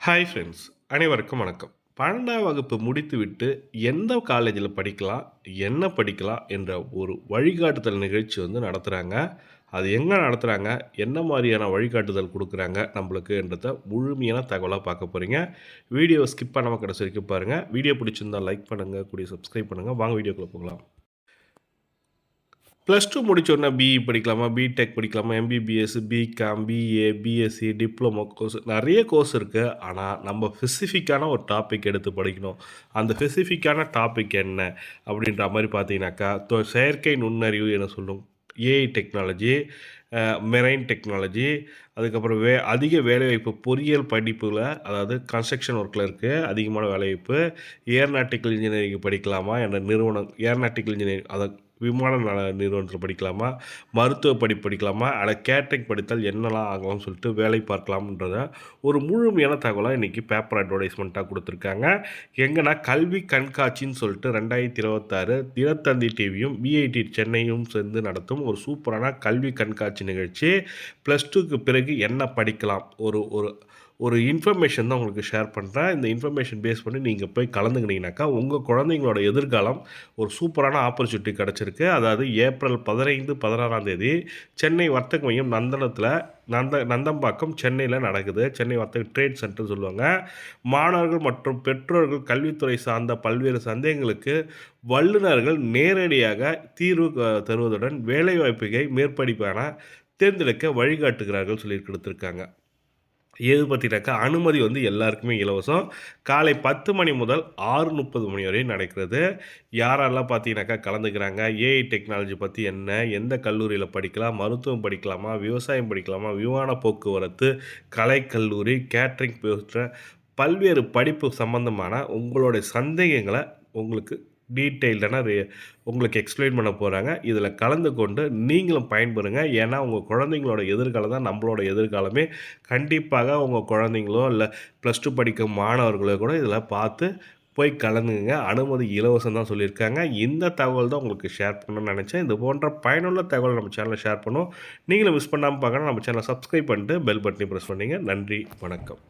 Hi friends, அனைவருக்கும் வணக்கம். 12ஆம் வகுப்பு முடித்துவிட்டு எந்த காலேஜில் படிக்கலாம், என்ன படிக்கலாம் என்ற ஒரு வழிகாட்டுதல் நிகழ்ச்சி நடத்துகிறாங்க. அது எங்கே நடத்துகிறாங்க, என்ன மாதிரியான வழிகாட்டுதல் கொடுக்குறாங்க நம்மளுக்குன்றத முழுமையான தகவலாக பார்க்க போகிறீங்க. வீடியோவை ஸ்கிப் பண்ணாமல் கடைசி வரைக்கும் பாருங்கள். வீடியோ பிடிச்சிருந்தால் லைக் பண்ணுங்கள், கூடிய சப்ஸ்கிரைப் பண்ணுங்கள். வாங்க வீடியோக்குள்ளே போகலாம். +2 முடிச்சோடனே பிஇ படிக்கலாமா, பிடெக் படிக்கலாமா, MBBS, BCom, BA, BSc, diploma course நிறைய கோர்ஸ் இருக்குது. ஆனால் நம்ம ஸ்பெசிஃபிக்கான ஒரு டாபிக் எடுத்து படிக்கணும். அந்த ஸ்பெசிஃபிக்கான டாபிக் என்ன அப்படின்ற மாதிரி பார்த்தீங்கன்னாக்கா, செயற்கை நுண்ணறிவு என சொல்லும் ஏஐ டெக்னாலஜி, மெரைன் டெக்னாலஜி, அதுக்கப்புறம் அதிக வேலைவாய்ப்பு பொறியியல் படிப்பில், அதாவது கன்ஸ்ட்ரக்ஷன் ஒர்க்கில் இருக்குது அதிகமான வேலைவாய்ப்பு. ஏரோநாட்டிக்கல் இன்ஜினியரிங் படிக்கலாமா என்ற நிறுவனம், ஏரோநாட்டிக்கல் இன்ஜினியரிங் அதை விமான நிறுவனத்தில் படிக்கலாமா, மருத்துவ படிப்பு படிக்கலாமா, கேட்டரிங் படித்தால் என்னெல்லாம் ஆகலாம்னு சொல்லிட்டு வேலை பார்க்கலாம்ன்றத ஒரு முழுமையான தகவலாக இன்றைக்கி பேப்பர் அட்வர்டைஸ்மெண்ட்டாக கொடுத்துருக்காங்க. எங்கன்னா கல்வி கண்காட்சின்னு சொல்லிட்டு 2026 தினத்தந்தி டிவியும் பிஐடி சென்னையும் சேர்ந்து நடத்தும் ஒரு சூப்பரான கல்வி கண்காட்சி நிகழ்ச்சி. +2க்கு பிறகு என்ன படிக்கலாம், ஒரு ஒரு ஒரு இன்ஃபர்மேஷன் தான் உங்களுக்கு ஷேர் பண்ணுறேன். இந்த இன்ஃபர்மேஷன் பேஸ் பண்ணி நீங்கள் போய் கலந்துக்கினீங்கனாக்கா உங்கள் குழந்தைங்களோட எதிர்காலம் ஒரு சூப்பரான ஆப்பர்ச்சுனிட்டி கிடச்சிருக்கு. அதாவது ஏப்ரல் 15, 16ஆம் தேதி சென்னை வர்த்தக மையம் நந்தம்பாக்கம் சென்னையில் நடக்குது. சென்னை வர்த்தக ட்ரேட் சென்டர் சொல்லுவாங்க. மாணவர்கள் மற்றும் பெற்றோர்கள் கல்வித்துறை சார்ந்த பல்வேறு சந்தேகங்களுக்கு வல்லுநர்கள் நேரடியாக தீர்வு தருவதுடன் வேலைவாய்ப்புகளை மேற்படிப்பான தேர்ந்தெடுக்க வழிகாட்டுகிறார்கள் சொல்லி கொடுத்துருக்காங்க. எது பற்றினாக்கா அனுமதி எல்லாருக்குமே இலவசம். காலை 10 மணி முதல் 6:30 மணி வரை நடக்கிறது. யாரெல்லாம் பார்த்தீங்கன்னாக்கா கலந்துக்கிறாங்க, ஏஐ டெக்னாலஜி பற்றி என்ன, எந்த கல்லூரியில் படிக்கலாம், மருத்துவம் படிக்கலாமா, விவசாயம் படிக்கலாமா, விமான போக்குவரத்து, கலைக்கல்லூரி, கேட்ரிங் போன்ற பல்வேறு படிப்பு சம்பந்தமான உங்களுடைய சந்தேகங்களை உங்களுக்கு டீட்டெயில்டான உங்களுக்கு எக்ஸ்பிளைன் பண்ண போகிறாங்க. இதில் கலந்து கொண்டு நீங்களும் பயன்பெறுங்க. ஏன்னா உங்கள் குழந்தைங்களோட எதிர்காலம் தான் நம்மளோட எதிர்காலமே. கண்டிப்பாக உங்கள் குழந்தைங்களோ இல்லை +2 படிக்கும் மாணவர்களோ கூட இதில் பார்த்து போய் கலந்துங்க. அனுமதி இலவசம் தான் சொல்லியிருக்காங்க. இந்த தகவல் தான் உங்களுக்கு ஷேர் பண்ணணும்னு நினச்சேன். இது போன்ற பயனுள்ள தகவல் நம்ம சேனலில் ஷேர் பண்ணுவோம். நீங்களும் மிஸ் பண்ணாமல் பார்க்கணும். நம்ம சேனலை சப்ஸ்கிரைப் பண்ணிட்டு பெல் பட்டனை ப்ரெஸ் பண்ணிங்க. நன்றி, வணக்கம்.